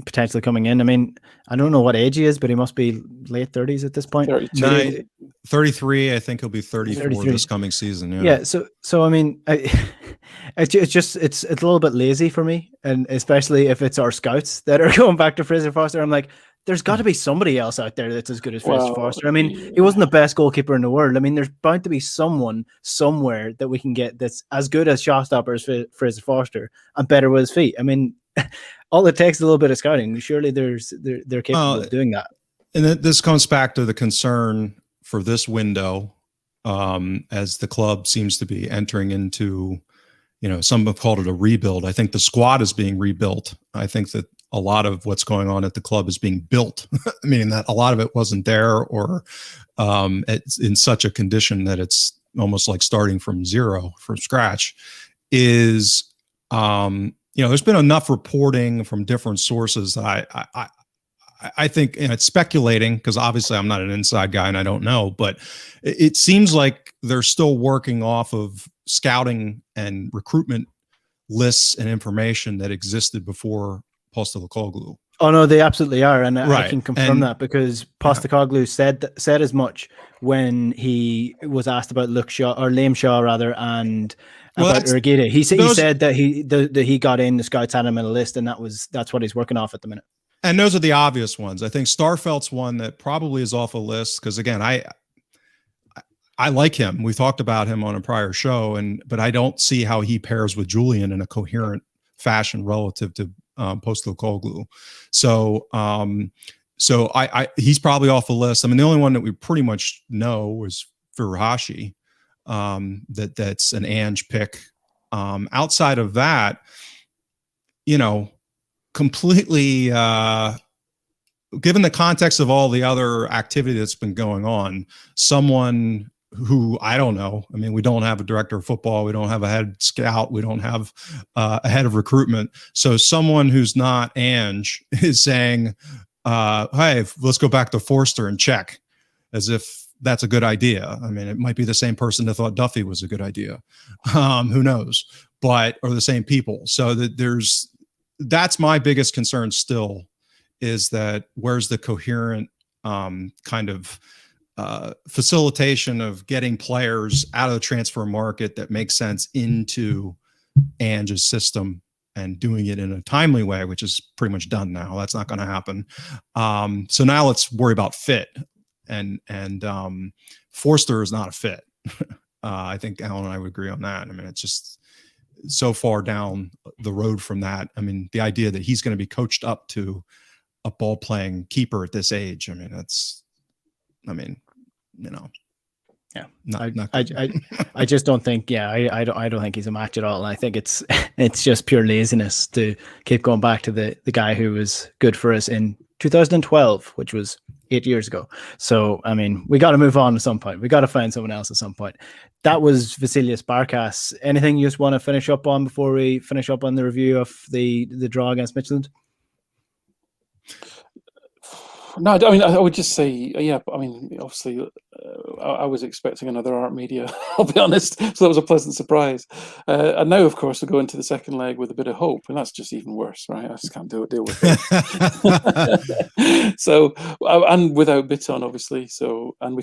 potentially coming in. I mean, I don't know what age he is, but he must be late 30s at this point. 33. I think he'll be 34 this coming season. Yeah. So I mean, it's a little bit lazy for me, and especially if it's our scouts that are going back to Fraser Forster. I'm like, there's got to be somebody else out there that's as good as Fraser Forster. I mean, he wasn't the best goalkeeper in the world. I mean, there's bound to be someone somewhere that we can get that's as good as shot stopper as Fraser Forster and better with his feet. I mean, all it takes is a little bit of scouting. Surely they're capable of doing that. And this comes back to the concern for this window, as the club seems to be entering into, some have called it a rebuild. I think the squad is being rebuilt. I think that a lot of what's going on at the club is being built, meaning that a lot of it wasn't there, or it's in such a condition that it's almost like starting from scratch. There's been enough reporting from different sources. I think, and it's speculating because obviously I'm not an inside guy and I don't know, but it seems like they're still working off of scouting and recruitment lists and information that existed before Postecoglou. Oh no, they absolutely are, and I can confirm that because Postecoglou said as much when he was asked about Liam Shaw rather, and about Urgida. He said that he got in, the scouts had him in a list, and that's what he's working off at the minute. And those are the obvious ones. I think Starfelt's one that probably is off a list because, again, I like him. We talked about him on a prior show, but I don't see how he pairs with Julian in a coherent fashion relative to Postecoglou. So he's probably off the list. I mean, the only one that we pretty much know was Furuhashi. That's an Ange pick. Outside of that, completely given the context of all the other activity that's been going on, someone who I don't know. I mean, we don't have a director of football. We don't have a head scout. We don't have a head of recruitment. So someone who's not Ange is saying, hey, let's go back to Forster and check, as if that's a good idea. I mean, it might be the same person that thought Duffy was a good idea. Who knows? Or the same people. So that's my biggest concern still, is that where's the coherent kind of facilitation of getting players out of the transfer market that makes sense into Ange's system and doing it in a timely way, which is pretty much done now. That's not going to happen. So now let's worry about fit. And Forster is not a fit. I think Alan and I would agree on that. I mean, it's just so far down the road from that. I mean, the idea that he's going to be coached up to a ball playing keeper at this age. I mean, yeah. Not I just don't think. Yeah, I don't think he's a match at all. And I think it's just pure laziness to keep going back to the guy who was good for us in 2012, which was 8 years ago. So, I mean, we got to move on at some point. We got to find someone else at some point. That was Vasilius Barkas. Anything you just want to finish up on before we finish up on the review of the draw against Midtjylland? No, I mean, I would just say, yeah, I mean, obviously, I was expecting another art media, I'll be honest. So that was a pleasant surprise. And now, of course, we go into the second leg with a bit of hope, and that's just even worse, right? I just can't deal with it. So, and without Bitton, obviously. So, and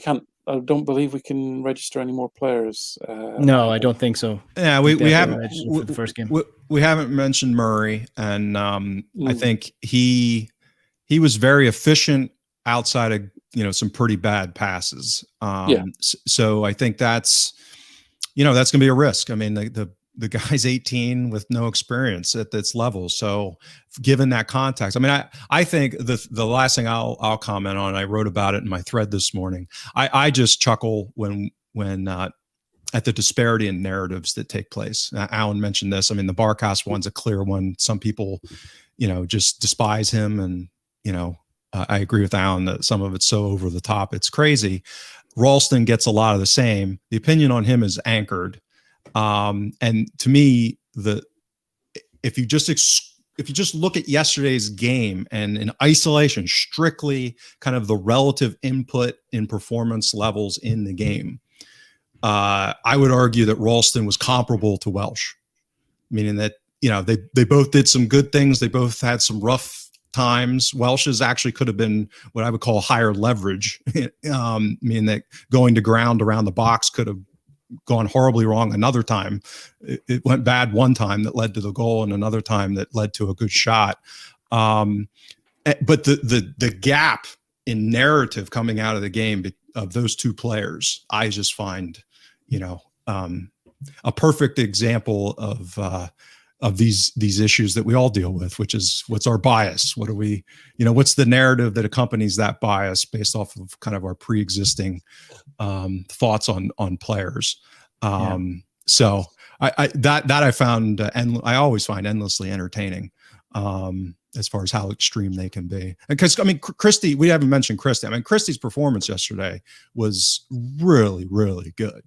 I don't believe we can register any more players. No, I don't think so. Yeah, we haven't registered for the first game. We haven't mentioned Murray, and I think he was very efficient outside of some pretty bad passes. So I think that's going to be a risk. I mean, the guy's 18 with no experience at this level. So given that context, I mean, I think the last thing I'll comment on, I wrote about it in my thread this morning. I just chuckle when at the disparity in narratives that take place. Alan mentioned this. I mean, the Barkas one's a clear one. Some people, just despise him, and I agree with Alan that some of it's so over the top, it's crazy. Ralston gets a lot of the same. The opinion on him is anchored. And to me, if you just look at yesterday's game and in isolation, strictly kind of the relative input in performance levels in the game, I would argue that Ralston was comparable to Welsh, meaning that, they both did some good things. They both had some rough times. Welsh's actually could have been what I would call higher leverage, meaning that going to ground around the box could have gone horribly wrong another time. It went bad one time that led to the goal, and another time that led to a good shot. But the gap in narrative coming out of the game of those two players, I just find, a perfect example of these issues that we all deal with, which is, what's our bias? What are we, what's the narrative that accompanies that bias based off of kind of our pre-existing thoughts on players. So I found, and I always find endlessly entertaining as far as how extreme they can be. Because, I mean, Christie, we haven't mentioned Christie. I mean, Christie's performance yesterday was really, really good.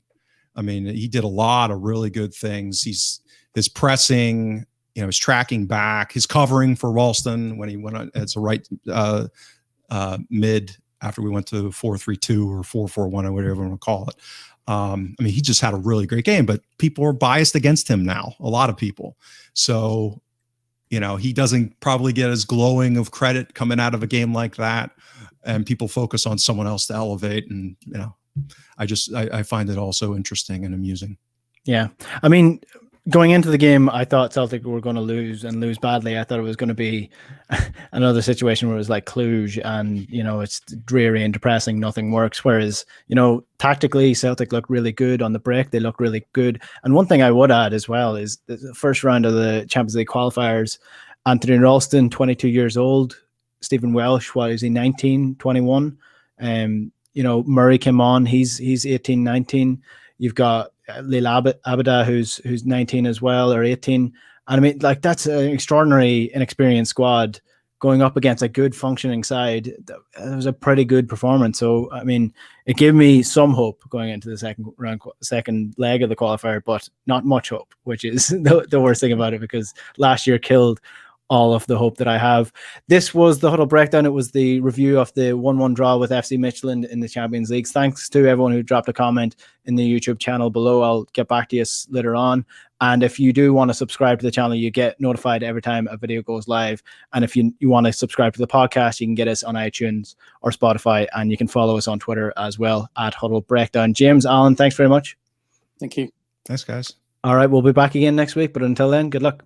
I mean, he did a lot of really good things. His pressing, his tracking back, his covering for Ralston when he went on as a right mid after we went to 4-3-2 or 4-4-1 or whatever you want to call it. I mean, he just had a really great game, but people are biased against him now, a lot of people. So, he doesn't probably get as glowing of credit coming out of a game like that, and people focus on someone else to elevate. And, I find it also interesting and amusing. Yeah. I mean, going into the game, I thought Celtic were going to lose and lose badly. I thought it was going to be another situation where it was like Cluj and, it's dreary and depressing. Nothing works. Whereas, tactically, Celtic looked really good on the break. They look really good. And one thing I would add as well is the first round of the Champions League qualifiers, Anthony Ralston, 22 years old, Stephen Welsh, what is he, 19, 21? Murray came on. He's 18, 19. You've got Liel Abada, who's 19 as well, or 18. And I mean, like, that's an extraordinary, inexperienced squad going up against a good functioning side. It was a pretty good performance. So, I mean, it gave me some hope going into the second leg of the qualifier, but not much hope, which is the worst thing about it, because last year killed all of the hope that I have. This was the Huddle Breakdown. It was the review of the 1-1 draw with FC Midtjylland in the Champions League. Thanks to everyone who dropped a comment in the YouTube channel below. I'll get back to you later on. And if you do want to subscribe to the channel, you get notified every time a video goes live. And if you want to subscribe to the podcast, you can get us on iTunes or Spotify, and you can follow us on Twitter as well at Huddle Breakdown. James, Alan, thanks very much. Thank you. Thanks, guys. All right, we'll be back again next week. But until then, good luck.